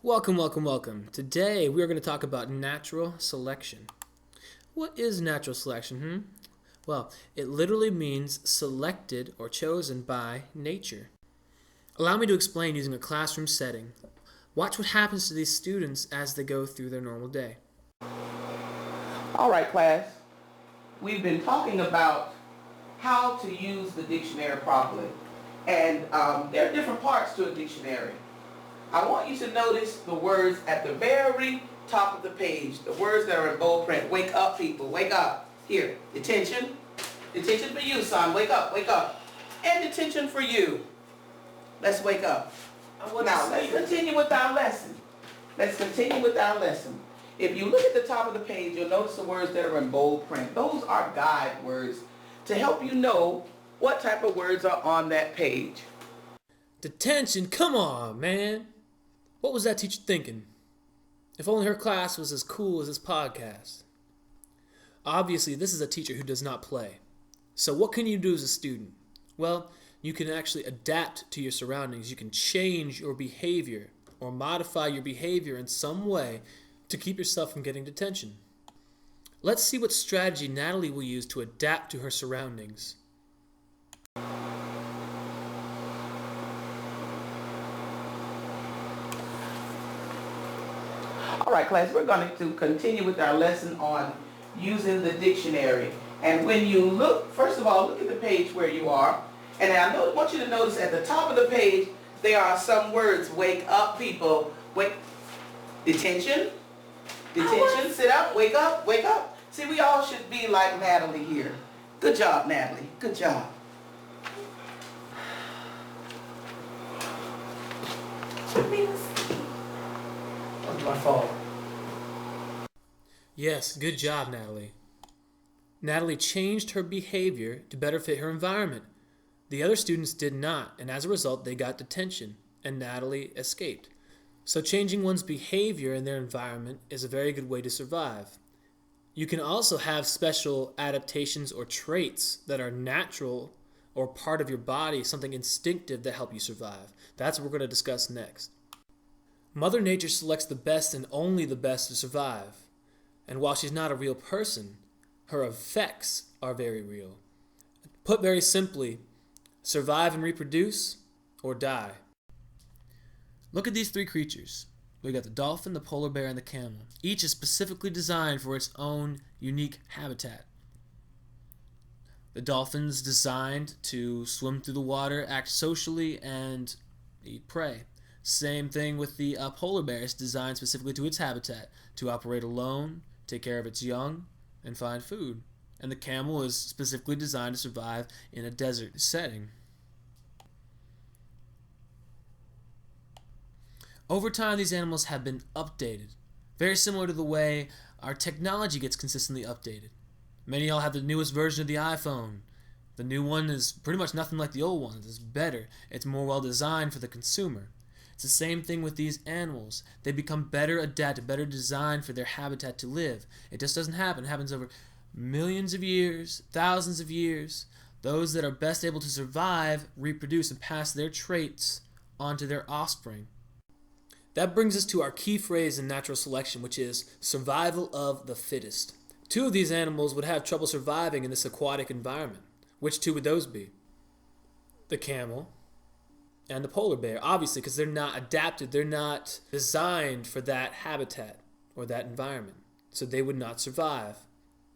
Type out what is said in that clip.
Welcome, welcome, welcome. Today we are going to talk about natural selection. What is natural selection? Well, it literally means selected or chosen by nature. Allow me to explain using a classroom setting. Watch what happens to these students as they go through their normal day. All right, class. We've been talking about how to use the dictionary properly. And there are different parts to a dictionary. I want you to notice the words at the very top of the page, the words that are in bold print. Wake up, people, wake up. Here, detention. Detention for you, son. Wake up, wake up. And detention for you. Let's wake up. Now, let's continue with our lesson. Let's continue with our lesson. If you look at the top of the page, you'll notice the words that are in bold print. Those are guide words to help you know what type of words are on that page. Detention? Come on, man. What was that teacher thinking? If only her class was as cool as this podcast. Obviously, this is a teacher who does not play. So what can you do as a student? Well, you can actually adapt to your surroundings. You can change your behavior or modify your behavior in some way to keep yourself from getting detention. Let's see what strategy Natalie will use to adapt to her surroundings. All right, class, we're going to continue with our lesson on using the dictionary. And when you look, first of all, look at the page where you are. And I want you to notice at the top of the page, there are some words. Wake up, people. Wake. Detention. Detention. Sit up. Wake up. Wake up. See, we all should be like Natalie here. Good job, Natalie. Good job. That's my fault. Yes, good job, Natalie. Natalie changed her behavior to better fit her environment. The other students did not, and as a result, they got detention, and Natalie escaped. So changing one's behavior in their environment is a very good way to survive. You can also have special adaptations or traits that are natural or part of your body, something instinctive that help you survive. That's what we're going to discuss next. Mother Nature selects the best and only the best to survive. And while she's not a real person, her effects are very real. Put very simply, survive and reproduce or die. Look at these three creatures. We got the dolphin, the polar bear, and the camel. Each is specifically designed for its own unique habitat. The dolphin's designed to swim through the water, act socially, and eat prey. Same thing with the polar bear. It's designed specifically to its habitat, to operate alone, take care of its young, and find food. And the camel is specifically designed to survive in a desert setting. Over time, these animals have been updated, very similar to the way our technology gets consistently updated. Many of y'all have the newest version of the iPhone. The new one is pretty much nothing like the old one. It's better. It's more well designed for the consumer. It's the same thing with these animals. They become better adapted, better designed for their habitat to live. It just doesn't happen. It happens over millions of years, thousands of years. Those that are best able to survive reproduce and pass their traits onto their offspring. That brings us to our key phrase in natural selection, which is survival of the fittest. Two of these animals would have trouble surviving in this aquatic environment. Which two would those be? The camel and the polar bear, obviously, because they're not adapted, they're not designed for that habitat or that environment. So they would not survive.